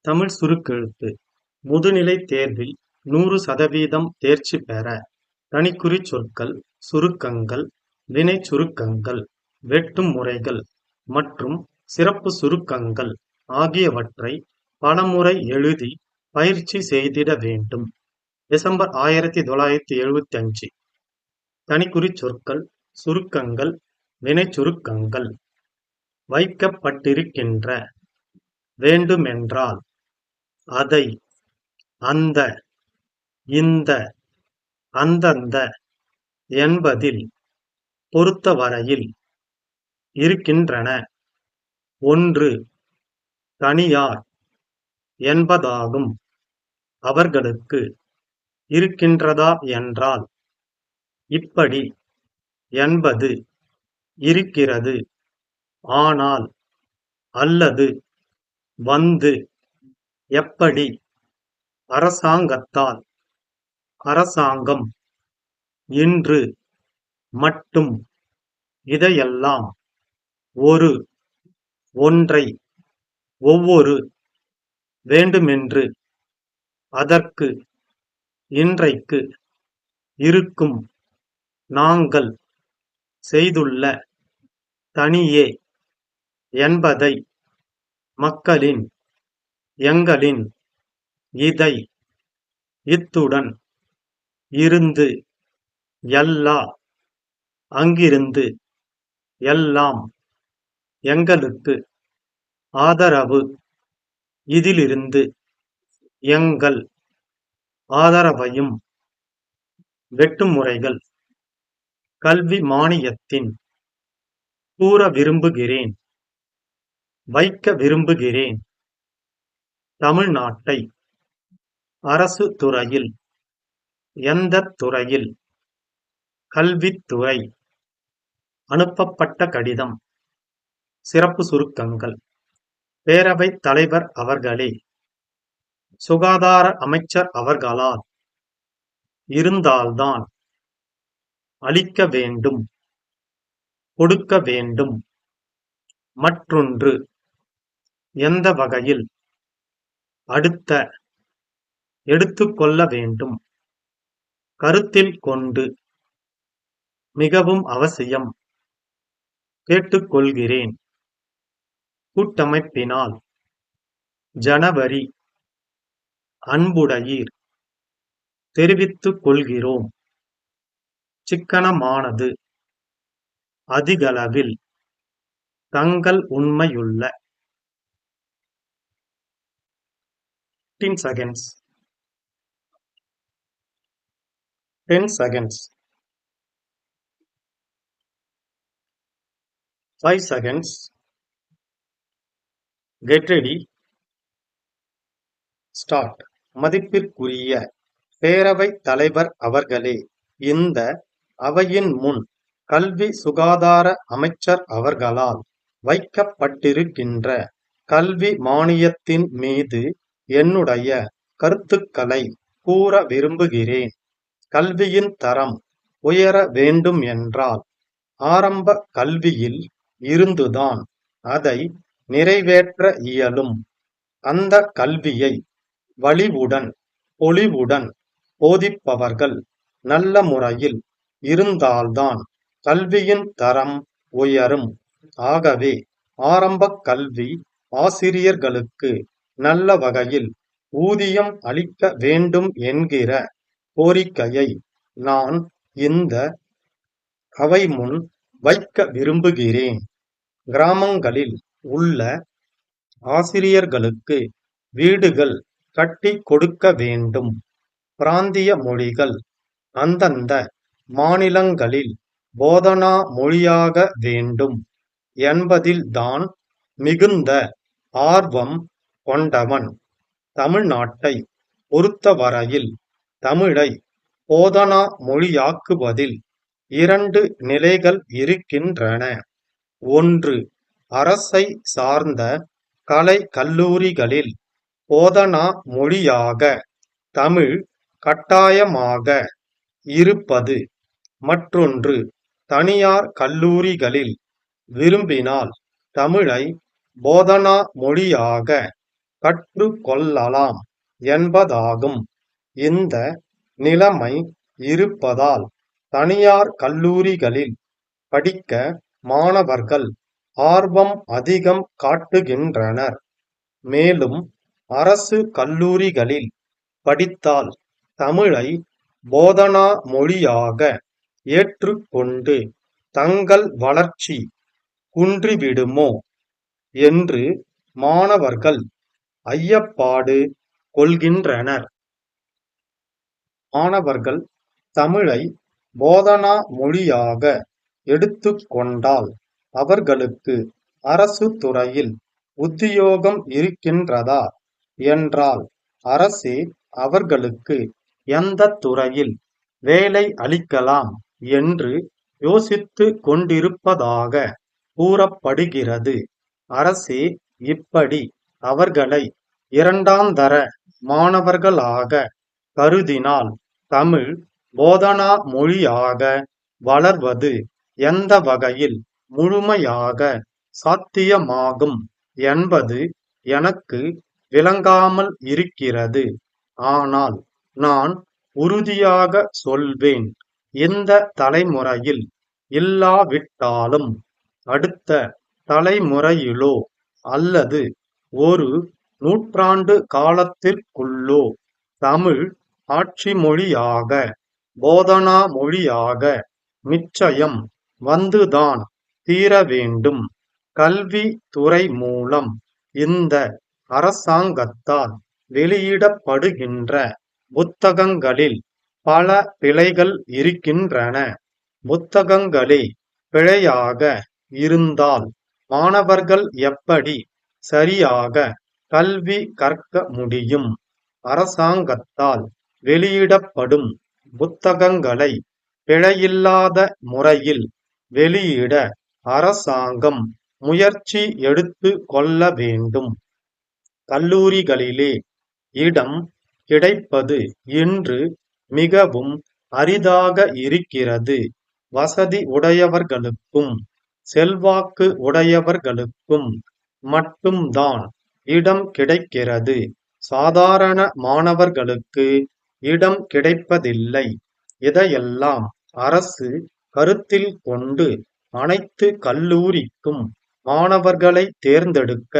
தமிழ் சுருக்கெழுத்து முதுநிலைத் தேர்வில் 100% தேர்ச்சி பெற தனிக்குறிச் சொற்கள், சுருக்கங்கள், வினைச் சுருக்கங்கள், வெட்டும் முறைகள் மற்றும் சிறப்பு சுருக்கங்கள் ஆகியவற்றை பலமுறை எழுதி பயிற்சி செய்திட வேண்டும். டிசம்பர் 1975. தனிக்குறிச் சொற்கள், சுருக்கங்கள், வினைச் சுருக்கங்கள். வைக்கப்பட்டிருக்கின்ற, வேண்டுமென்றால், அதை, அந்த, இந்த, அந்தந்த என்பதில், பொறுத்தவரையில், இருக்கின்றன, ஒன்று, தனியார் என்பதாகும். அவர்களுக்கு, இருக்கின்றதா என்றால், இப்படி என்பது, இருக்கிறது, ஆனால், அல்லது, வந்து, எப்படி, அரசாங்கத்தால், அரசாங்கம், இன்று, மட்டும், இதையெல்லாம், ஒரு, ஒன்றை, ஒவ்வொரு, வேண்டுமென்று, அதற்கு, இன்றைக்கு, இருக்கும், நாங்கள், செய்துள்ள, தனியே, என்பதை, மக்களின், எங்களின், இதை, இத்துடன், இருந்து, எல்லா, அங்கிருந்து, எல்லாம், எங்களுக்கு, ஆதரவு, இதிலிருந்து, எங்கள், ஆதரவையும். வெட்டுமுறைகள். கல்வி மானியத்தின், கூற விரும்புகிறேன், வைக்க விரும்புகிறேன், தமிழ்நாட்டை, அரசு துறையில், எந்தத் துறையில், கல்வித்துறை, அனுப்பப்பட்ட கடிதம். சிறப்பு சுருக்கங்கள். பேரவைத் தலைவர் அவர்களே, சுகாதார அமைச்சர் அவர்களால், இருந்தால்தான், அளிக்க வேண்டும், கொடுக்க வேண்டும். மற்றொன்று, எந்த வகையில், அடுத்த, எடுத்துக்கொள்ள வேண்டும், கருத்தில் கொண்டு, மிகவும் அவசியம், கேட்டுக்கொள்கிறேன். கூட்டமைப்பினால், ஜனவரி, அன்புடையீர், தெரிவித்துக் கொள்கிறோம். சிக்கனமானது, அதிகளவில், தங்கள் உண்மையுள்ள. 15 seconds. 10 seconds. 5 seconds. Get ready. Start. மதிப்பிற்குரிய பேரவைத் தலைவர் அவர்களே, இந்த அவையின் முன் கல்வி சுகாதார அமைச்சர் அவர்களால் வைக்கப்பட்டிருக்கின்ற கல்வி மானியத்தின் மீது என்னுடைய கருத்துக்களை கூற விரும்புகிறேன். கல்வியின் தரம் உயர வேண்டும் என்றால், ஆரம்ப கல்வியில் இருந்துதான் அதை நிறைவேற்ற இயலும். அந்த கல்வியை வலிவுடன், பொலிவுடன் போதிப்பவர்கள் நல்ல முறையில் இருந்தால்தான் கல்வியின் தரம் உயரும். ஆகவே, ஆரம்பக் கல்வி ஆசிரியர்களுக்கு நல்ல வகையில் ஊதியம் அளிக்க வேண்டும் என்கிற கோரிக்கையை நான் இந்த அவை முன் வைக்க விரும்புகிறேன். கிராமங்களில் உள்ள ஆசிரியர்களுக்கு வீடுகள் கட்டி கொடுக்க வேண்டும். பிராந்திய மொழிகள் அந்தந்த மாநிலங்களில் போதனா மொழியாக வேண்டும் என்பதில்தான் மிகுந்த ஆர்வம் கொண்டவன். தமிழ்நாட்டை பொறுத்தவரையில் தமிழை போதனா மொழியாக்குவதில் 2 நிலைகள் இருக்கின்றன. ஒன்று, அரசை சார்ந்த கலை கல்லூரிகளில் போதனா மொழியாக தமிழ் கட்டாயமாக இருப்பது. மற்றொன்று, தனியார் கல்லூரிகளில் விரும்பினால் தமிழை போதனா மொழியாக கற்றுக் கொள்ளலாம் என்பதாகும். இந்த நிலைமை இருப்பதால் தனியார் கல்லூரிகளில் படிக்க மாணவர்கள் ஆர்வம் அதிகம் காட்டுகின்றனர். மேலும் அரசு கல்லூரிகளில் படித்தால் தமிழை போதனா மொழியாக ஏற்றுக்கொண்டு தங்கள் வளர்ச்சி குன்றிவிடுமோ என்று மாணவர்கள் ஐயப்பாடு கொள்கின்றனர். மாணவர்கள் தமிழை போதனா மொழியாக எடுத்துக்கொண்டால் அவர்களுக்கு அரசு துறையில் உத்தியோகம் இருக்கின்றதா என்றால் அரசே அவர்களுக்கு எந்த துறையில் வேலை அளிக்கலாம் என்று யோசித்துக் கொண்டிருப்பதாக கூறப்படுகிறது. அரசே இப்படி அவர்களை இரண்டாந்தர மாணவர்களாக கருதினால் தமிழ் போதனா மொழியாக வளர்வது எந்த வகையில் முழுமையாக சாத்தியமாகும் என்பது எனக்கு விளங்காமல் இருக்கிறது. ஆனால் நான் உறுதியாக சொல்வேன், இந்த தலைமுறையில் இல்லாவிட்டாலும் அடுத்த தலைமுறையிலோ அல்லது ஒரு நூற்றாண்டு காலத்திற்குள்ளோ தமிழ் ஆட்சி மொழியாக போதனா மொழியாக நிச்சயம் வந்துதான் தீர வேண்டும். கல்வி துறை மூலம் இந்த அரசாங்கத்தால் வெளியிடப்படுகின்ற புத்தகங்களில் பல பிழைகள் இருக்கின்றன. புத்தகங்களே பிழையாக இருந்தால் மாணவர்கள் எப்படி சரியாக கல்வி கற்க முடியும்? அரசாங்கத்தால் வெளியிடப்படும் புத்தகங்களை பிழையில்லாத முறையில் வெளியிட அரசாங்கம் முயற்சி எடுத்து கொள்ள வேண்டும். கல்லூரிகளிலே இடம் கிடைப்பது இன்று மிகவும் அரிதாக இருக்கிறது. வசதி உடையவர்களுக்கும் செல்வாக்கு உடையவர்களுக்கும் மட்டும்தான் இடம் கிடைக்கிறது. சாதாரண மாணவர்களுக்கு இடம் கிடைப்பதில்லை. இதையெல்லாம் அரசு கருத்தில் கொண்டு அனைத்து கல்லூரிக்கும் மாணவர்களை தேர்ந்தெடுக்க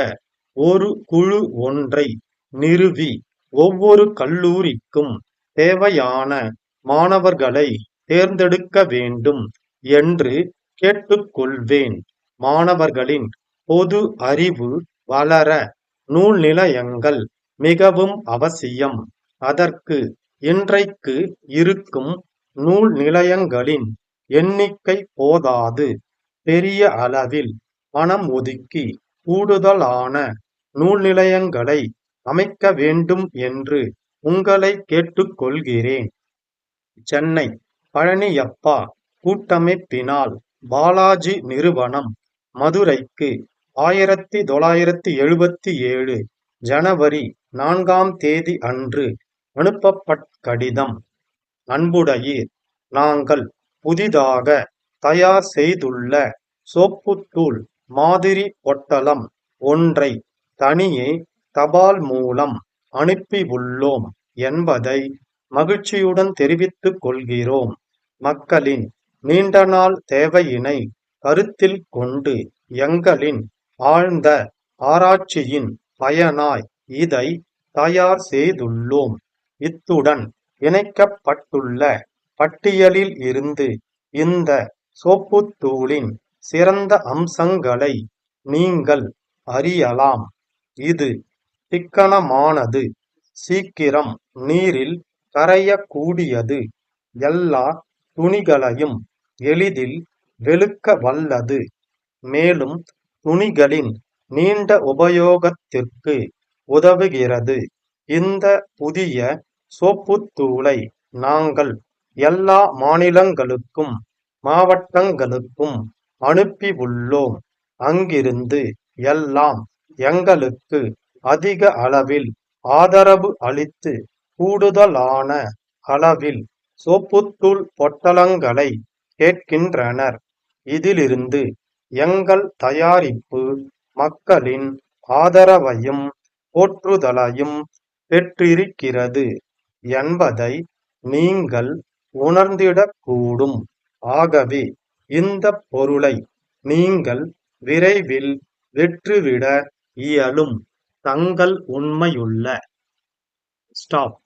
ஒரு குழு ஒன்றை நிறுவி ஒவ்வொரு கல்லூரிக்கும் தேவையான மாணவர்களை தேர்ந்தெடுக்க வேண்டும் என்று கேட்டுக்கொள்வேன். மாணவர்களின் பொது அறிவு வளர நூல் நிலையங்கள் மிகவும் அவசியம். அதற்கு இன்றைக்கு இருக்கும் நூல் நிலையங்களின் எண்ணிக்கை போதாது. பெரிய அளவில் பணம் ஒதுக்கி கூடுதலான நூல் நிலையங்களை அமைக்க வேண்டும் என்று உங்களை கேட்டுக்கொள்கிறேன். சென்னை பழனியப்பா கூட்டமைப்பினால் பாலாஜி நிறுவனம் மதுரைக்கு 1977 ஜனவரி 4 அன்று அனுப்பப்பட்ட கடிதம். அன்புடையீர், நாங்கள் புதிதாக தயார் செய்துள்ள சோப்புத்தூள் மாதிரி பொட்டலம் ஒன்றை தனியே தபால் மூலம் அனுப்பியுள்ளோம் என்பதை மகிழ்ச்சியுடன் தெரிவித்துக் கொள்கிறோம். மக்களின் நீண்டநாள் தேவையினை கருத்தில் கொண்டு எங்களின் ஆழ்ந்த ஆராய்ச்சியின் பயனாய் இதை தயார் செய்துள்ளோம். இத்துடன் இணைக்கப்பட்டுள்ள பட்டியலில் இருந்து இந்த சோப்புத்தூளின் சிறந்த அம்சங்களை நீங்கள் அறியலாம். இது சிக்கனமானது, சீக்கிரம் நீரில் கரையக்கூடியது, எல்லா துணிகளையும் எளிதில் வெளுக்க வல்லது. மேலும் துணிகளின் நீண்ட உபயோகத்திற்கு உதவுகிறது. இந்த புதிய சோப்புத்தூளை நாங்கள் எல்லா மாநிலங்களுக்கும் மாவட்டங்களுக்கும் அனுப்பியுள்ளோம். அங்கிருந்து எல்லாம் எங்களுக்கு அதிக அளவில் ஆதரவு அளித்து கூடுதலான அளவில் சோப்புத்தூள் பொட்டலங்களை கேட்கின்றனர். இதிலிருந்து எங்கள் தயாரிப்பு மக்களின் ஆதரவையும் போற்றுதலையும் பெற்றிருக்கிறது என்பதை நீங்கள் உணர்ந்திடக்கூடும். ஆகவே இந்தப் பொருளை நீங்கள் விரைவில் வெற்றுவிட இயலும். தங்கள் உண்மையுள்ள ஸ்டாப்